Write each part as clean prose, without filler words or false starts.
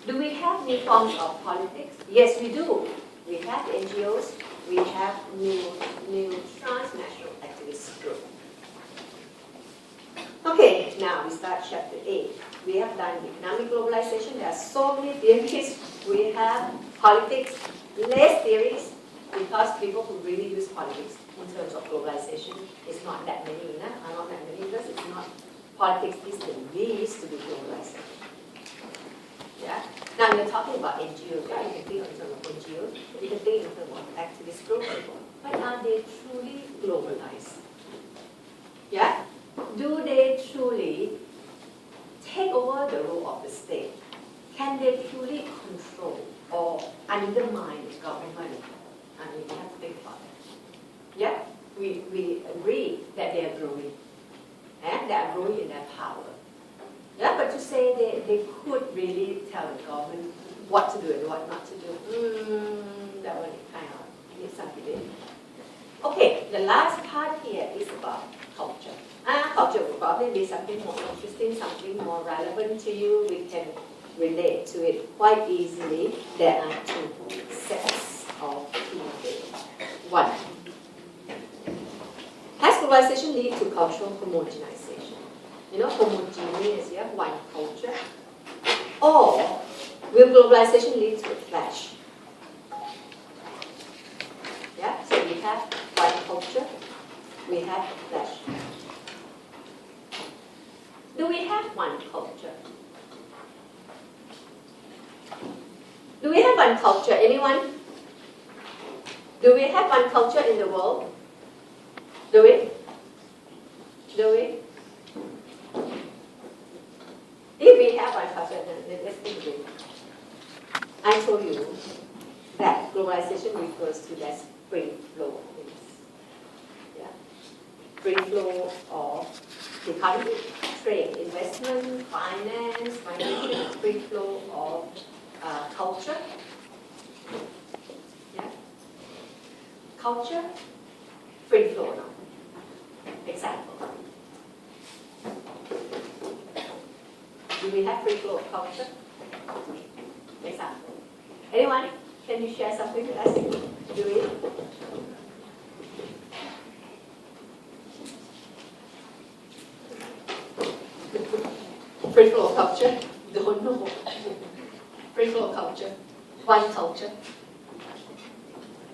Do we have new forms of politics? Yes, we do. We have NGOs, we have new transnational activist group. Okay, now we start chapter 8. We have done economic globalization. There are so many theories. We have politics, less theories, because people who really use politics in terms of globalization is not that many, not that many, because it's not, politics is the least to be globalization. Yeah? Now we're talking about NGOs, yeah? You can think in terms of NGOs, you can think in terms of activist groups, but are they truly globalized? Yeah? Do they truly take over the role of the state? Can they truly control or undermine government? And we have to think about that. Yeah? We agree that they are growing. And they are growing in their power. Yeah, but to say they could really tell the government what to do and what not to do, that one kind of needs some debate. Okay, the last part here is about culture. Culture will probably be something more interesting, something more relevant to you. We can relate to it quite easily. There are two sets of people. One, has globalization lead to cultural homogenization? You know, homogeneous, yeah, one culture. Or will globalization lead to a clash? Yeah, so we have one culture, we have a clash. Do we have one culture? Do we have one culture? Anyone? Do we have one culture in the world? Do we? Do we? If we have one culture, then let's think it. I told you that globalization refers to that free flow. Yeah? Free flow of the economy, trade, investment, finance, financial, free flow of culture. Yeah? Culture, free flow now. Example. Do we have free flow of culture? Example. Anyone? Can you share something with us? Do we? Free flow of culture? Don't know. Free flow of culture. One culture.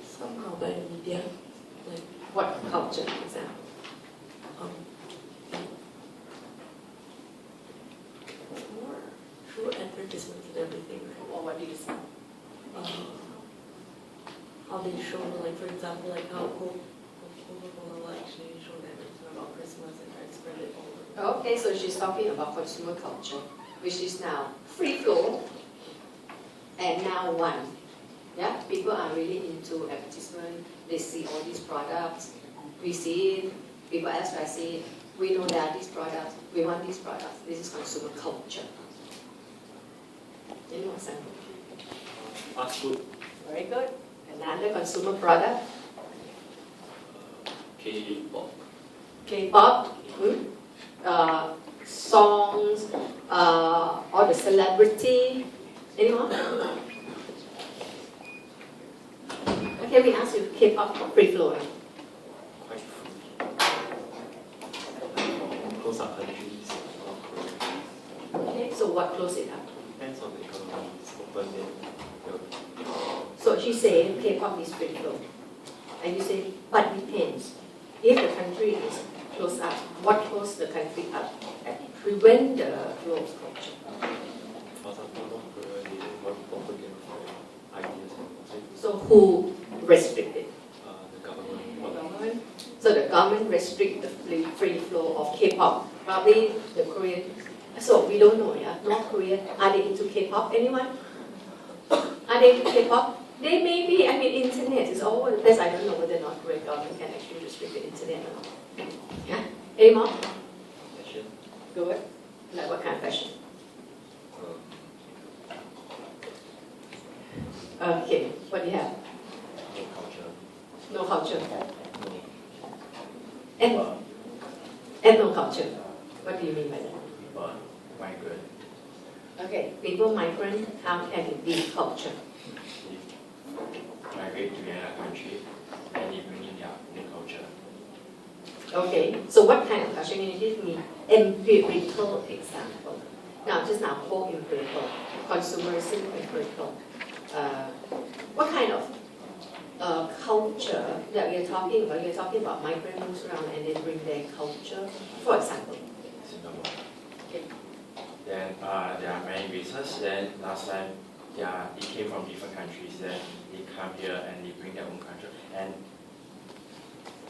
Somehow by the media. Like what culture? Example. Through advertisements and everything, right? Or what do you say? How they show, like for example, like how Coca-Cola actually show that it's about Christmas and try to spread it all over. Okay, so she's talking about consumer culture, which is now free flow and now one. Yeah, people are really into advertisement. They see all these products. We see it. People else I see it. We know there are these products. We want these products. This is consumer culture. You know what's Fast food. Very good. Another consumer product. K-pop. K-pop. Songs. Or the celebrity. Anyone? Okay, we ask you K-pop free flowing. Quite close up countries. Okay, so what close it up? Depends on the economy. It's open then. So she's saying K-pop is free flow. And you say, but depends. If the country is closed up, what closes the country up and prevent the flow of culture? For example, North Korea, they want propaganda for ideas and also So who restricted? the government. The government. So the government restrict the free flow of K-pop. Probably the Korean. So we don't know, yeah. North Korea, are they into K-pop? Anyone? Are they into K-pop? They may be. I mean, internet is all over the place. I don't know whether North Korean government can actually restrict the internet or not. Yeah. Any more? Fashion. Good. Like what kind of fashion? Okay. What do you have? No culture. No culture. No. Ethno culture. What do you mean by that? Migrant. Okay, people migrant, how can it be culture? Migrate to another country and they bring in their culture. Okay, so what kind of culture? Can you give me empirical example? Now, just now, co-empirical, consumerism empirical. What kind of culture that we are talking about? You're talking about migrant moves around and they bring their culture, for example. Singapore. Okay. Then there are many races. Then last time they came from different countries. Then they come here and they bring their own culture. And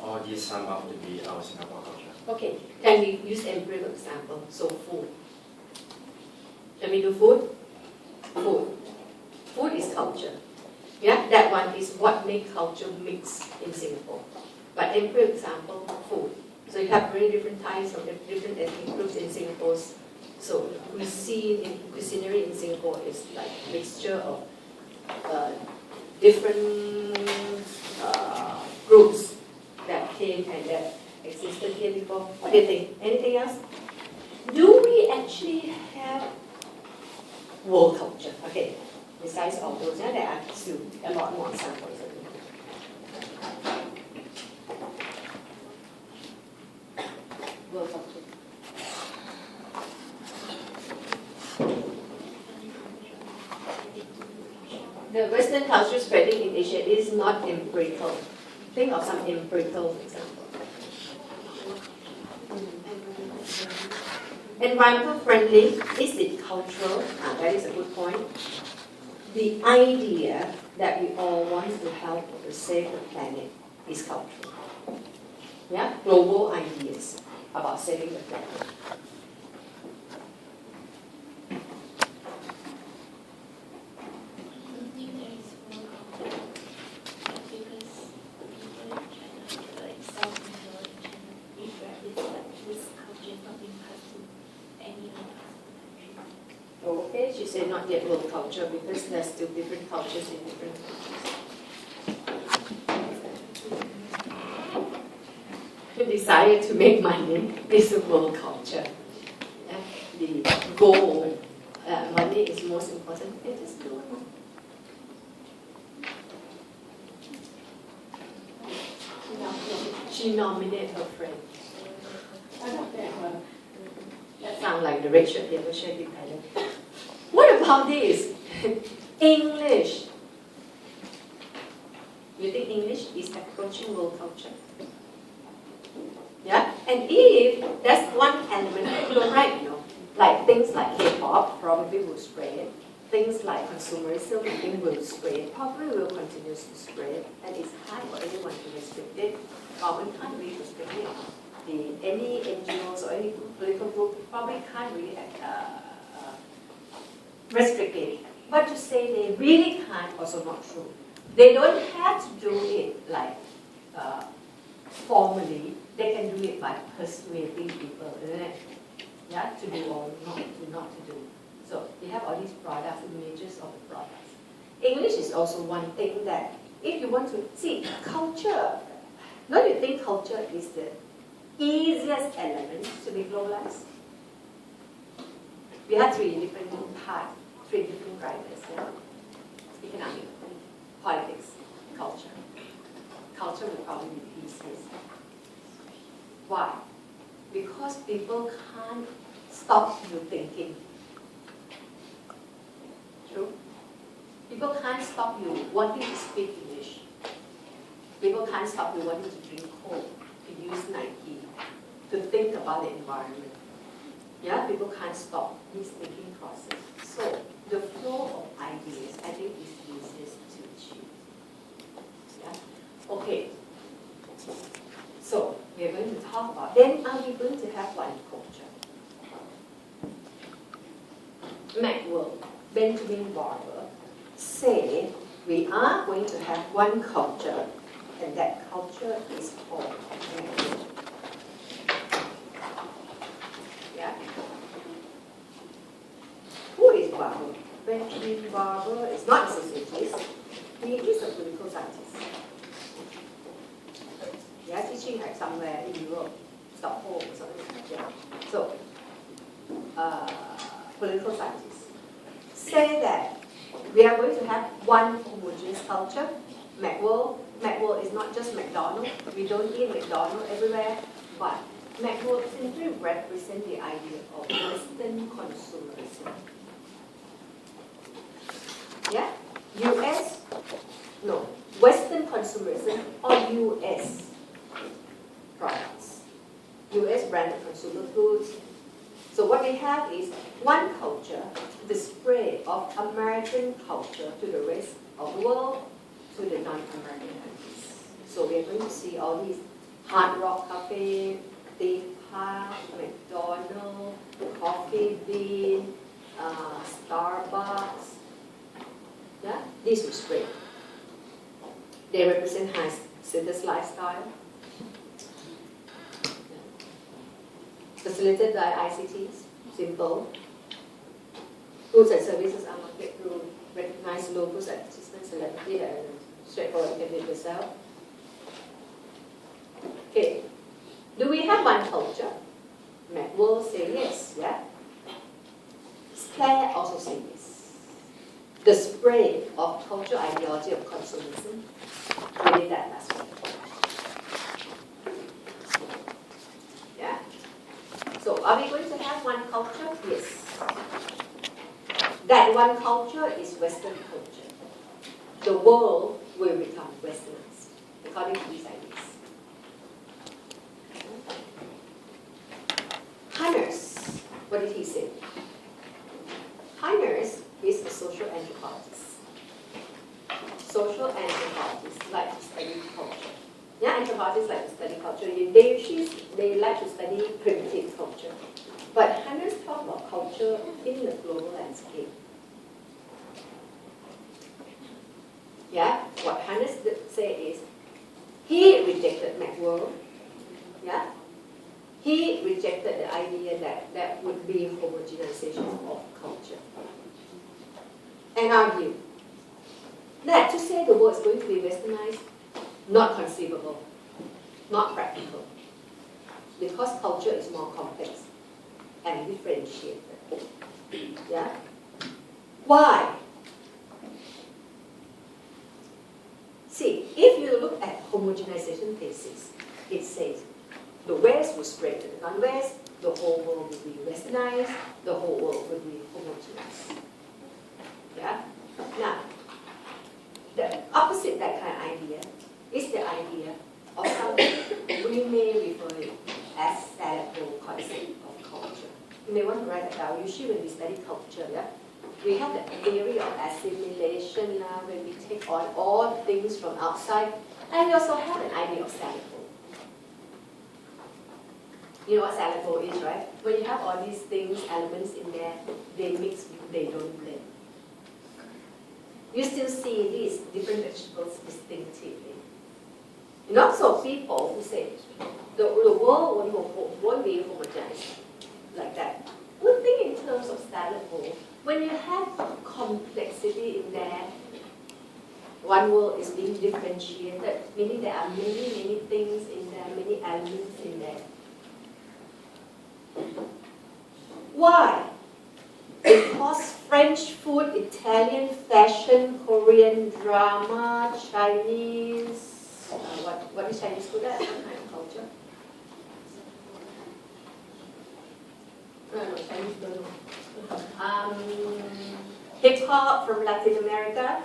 all these sum up to be our Singapore culture. Okay, can we use empirical example? So food. Can we do food? Food. Food is culture. Yeah, that one is what makes culture mix in Singapore. But empirical example, food. So you have very different types of different ethnic groups in Singapore. So cuisinary in Singapore is like a mixture of different groups that came and that existed here before. What do you think? Anything else? Do we actually have world culture? Okay, besides all those, there are still a lot more examples. World culture. The Western culture spreading in Asia is not empirical. Think of some empirical example. Environmental friendly, is it cultural? That is a good point. The idea that we all want to help to save the planet is cultural. Yeah, global ideas about saving the planet. Okay, she said not yet world culture because there's still different cultures in different countries. The desire to make money is a world culture. The goal, money is most important. It is good. She nominated her friend. That sounds like the Rachel Shakey pattern. What about this? English. You think English is approaching world culture? Yeah? And if that's one element, you're right, like things like K-pop probably will spread. Things like consumerism, I think will spread, probably will continue to spread, and it's hard for anyone to restrict it. Government can't really restrict it. Any NGOs or any political group probably can't really restrict it. But to say they really can't, also not true. They don't have to do it like formally. They can do it by persuading people, isn't it? Yeah, to do or not to do. So you have all these products, images of the products. English is also one thing that if you want to see culture, don't you think culture is the easiest element to be globalized? We have three different parts, three different drivers. Yeah? Economic, politics, culture. Culture will probably be the easiest. Why? Because people can't stop you thinking. True? People can't stop you wanting to speak English. People can't stop you wanting to drink Coke, to use Nike, to think about the environment. Yeah, people can't stop this thinking process. So the flow of ideas, I think, is easiest to achieve. Yeah. Okay. So we are going to talk about. Then are we going to have one culture? Maxwell, Benjamin Barber say we are going to have one culture, and that culture is called language. Yeah. Who is Barber? Benjamin Barber is not a sociologist. He is a political scientist. Yeah, teaching like somewhere in Europe, Stockholm or something like that. Yeah. So, political scientist. say that we are going to have one homogeneous culture. Macworld is not just McDonald's. We don't eat McDonald's everywhere, but Macworld simply represents the idea of Western consumerism. Yeah? US? No. Western consumerism or US products. US branded consumer goods. So what we have is one culture, the spread of American culture to the rest of the world, to the non-American countries. So we are going to see all these Hard Rock Cafe, theme park, McDonald's, Coffee Bean, Starbucks. Yeah, these will spread. They represent high status lifestyle. Facilitated by ICTs, simple. Goods and services are marketed through recognized logos, advertisement, celebrity, and straightforward, you can do it yourself. Okay, do we have one culture? Macworld say yes, yeah? Claire also say yes. The spread of cultural ideology of consumerism, we did that last week. Yeah? So are we going to have one culture? Yes. That one culture is Western culture. The world will become Westernized, according to these ideas. Hanners, what did he say? Hanners is a social anthropologist. Social anthropologists like to study culture. Yeah, anthropologists like to study culture. They like to study primitive culture. But Hanners talk about culture in the global landscape. Yeah, what Hanners say is, he rejected Macworld. Yeah, he rejected the idea that there would be homogenization of culture. And argued that to say the world is going to be westernized, not conceivable, not practical, because culture is more complex and differentiated. Yeah? Why? See, if you look at homogenization thesis, it says the West will spread to the non-West, the whole world will be westernized, the whole world will be homogenized. Yeah? Now, the opposite that kind of idea is the idea of something we may refer to as salad bowl concept of culture. You may want to write that down. Usually when we study culture, yeah, we have the theory of assimilation when we take on all things from outside, and we also have an idea of salad bowl. You know what salad bowl is, right? When you have all these things, elements in there, they mix, they don't blend. You still see these different vegetables distinctively. You know, so people who say the world won't be homogenized like that. One thing in terms of salad bowl, when you have complexity in there, one world is being differentiated, meaning there are many things in there, many elements in there. Why? Because French food, Italian fashion, Korean drama, Chinese, what is Chinese food at? What kind of culture? No, Chinese don't know. Hip hop from Latin America.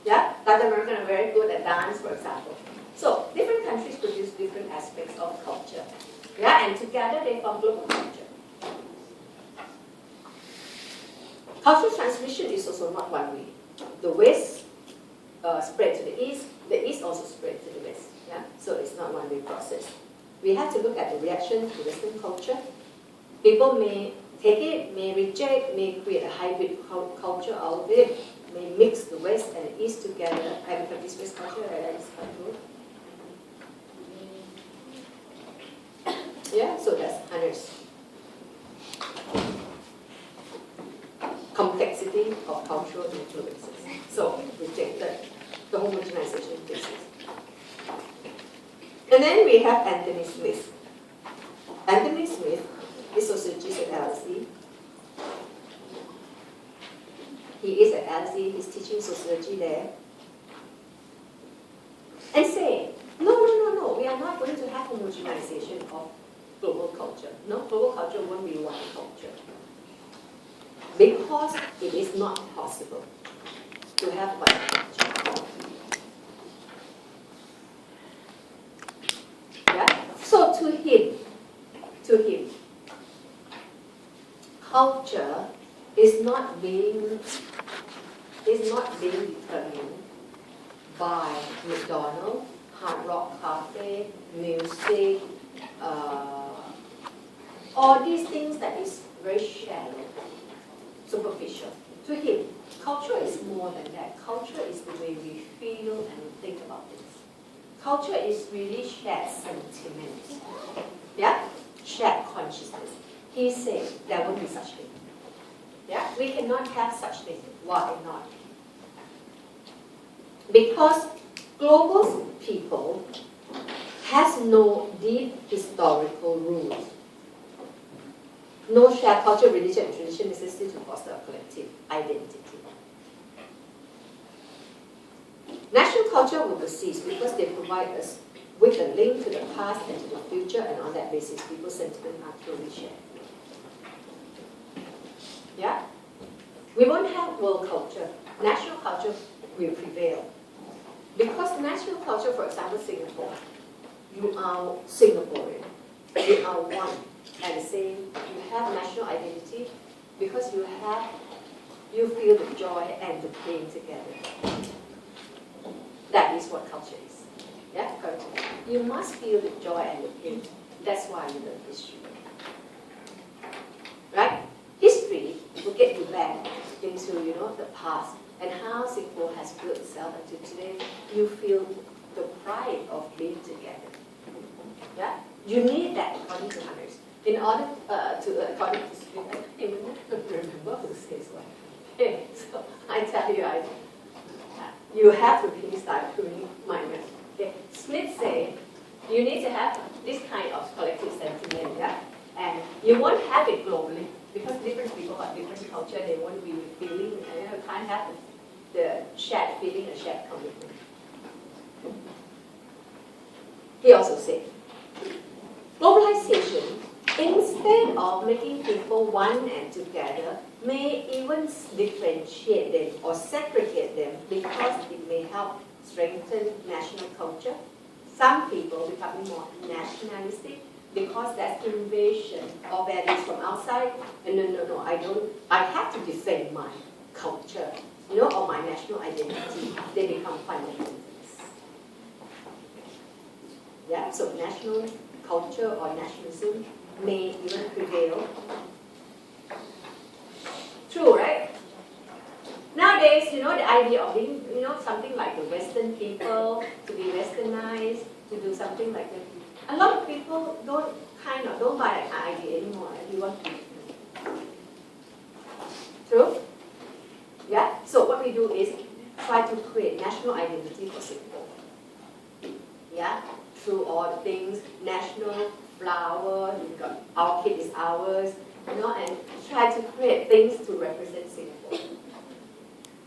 Yeah, Latin Americans are very good at dance, for example. So different countries produce different aspects of culture. Yeah, and together they form global culture. Cultural transmission is also not one way. The West spread to the East also spread to the West. Yeah? So it's not one way process. We have to look at the reaction to Western culture. People may take it, may reject, may create a hybrid culture out of it, may mix the West and the East together and become this West culture and that is culture. Yeah, so that's Hanners. Complexity of cultural influences. So, rejected the homogenization thesis. And then we have Anthony Smith. Anthony Smith is sociologist at LSE. he is at LSE, he's teaching sociology there, and say, no, we are not going to have homogenization of global culture. No, global culture won't be one culture. Because it is not possible to have one culture. Yeah? So to him, culture is not being determined by McDonald's, Hard Rock Cafe, music, all these things that is very shallow, superficial. To him, culture is more than that. Culture is the way we feel and think about things. Culture is really shared sentiment. Yeah? Shared consciousness. He said there won't be such thing. Yeah? We cannot have such thing. Why not? Because global people has no deep historical roots. No shared culture, religion, and tradition necessary to foster a collective identity. National culture will persist because they provide us with a link to the past and to the future, and on that basis, people's sentiments are truly shared. Yeah? We won't have world culture. National culture will prevail. Because national culture, for example, Singapore, you are Singaporean. You are one and the same. You have national identity because you feel the joy and the pain together. That is what culture is. Yeah, culture. You must feel the joy and the pain. That's why you learn history. Right? History will get you back into, the past and how Singapore has built itself until today. You feel the pride of being together. Yeah? You need that according to Hunters. In order according to Smith, I don't even remember who says what. Okay, so I tell you, you have to really start doing my math. Okay, Smith say you need to have this kind of collective sentiment, yeah, and you won't have it globally because different people have different culture. They won't be feeling, you can't have the shared feeling and shared commitment. He also said, globalization, instead of making people one and together, may even differentiate them or segregate them because it may help strengthen national culture. Some people becoming more nationalistic because that's invasion of values from outside. And no, I have to defend my culture, or my national identity. They become fundamentalists. Yeah, so national culture or nationalism may even prevail. True, right? Nowadays, the idea of being, something like the Western people, to be westernized, to do something like that. A lot of people don't buy that idea anymore. You want to be different. True? Yeah? So what we do is try to create national identity for Singapore. Yeah? Through all the things, national flower, you've got our kid is ours, and try to create things to represent Singapore.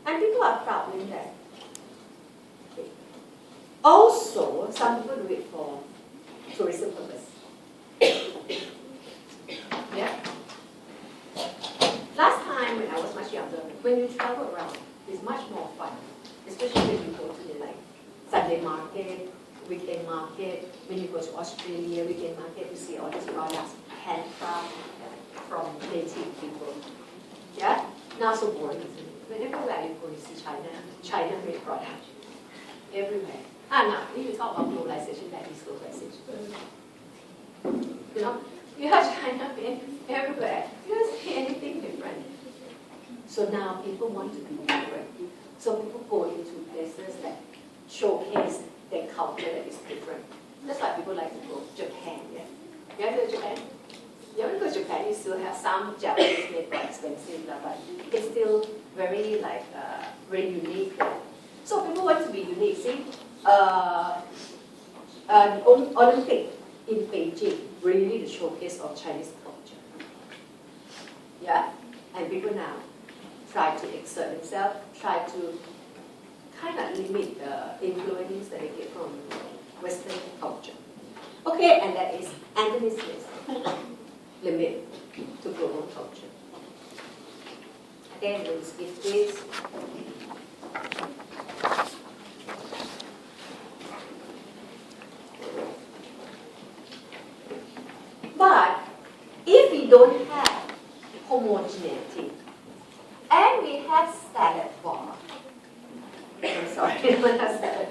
And people are proud doing that. Okay. Also, some people do it for tourism purpose. Yeah. Last time when I was much younger, when you travel around, it's much more fun, especially when you go to the Sunday market, weekend market. When you go to Australia, weekend market, you see all these products, handcraft from native people. Yeah? Now so boring, isn't it? Everywhere you go, you see China-made products. Everywhere. Now, if you talk about globalization, that is globalization. You have China-made everywhere. You don't see anything different. So now people want to be different. So people go into places that showcase their culture that is different. That's why people like to go to Japan. Yeah? You ever go to Japan? Yeah, when you go to Japan, you still have some Japanese made but expensive, but it's still very very unique. Right? So people want to be unique. See, an Olympic in Beijing, really the showcase of Chinese culture. Yeah, and people now try to exert themselves, try to kind of limit the influence that they get from Western culture. Okay, and that is Anthony's list, limit to global culture. Again, we'll skip this. But if we don't have homogeneity and we have salad bar, I'm sorry, we don't have salad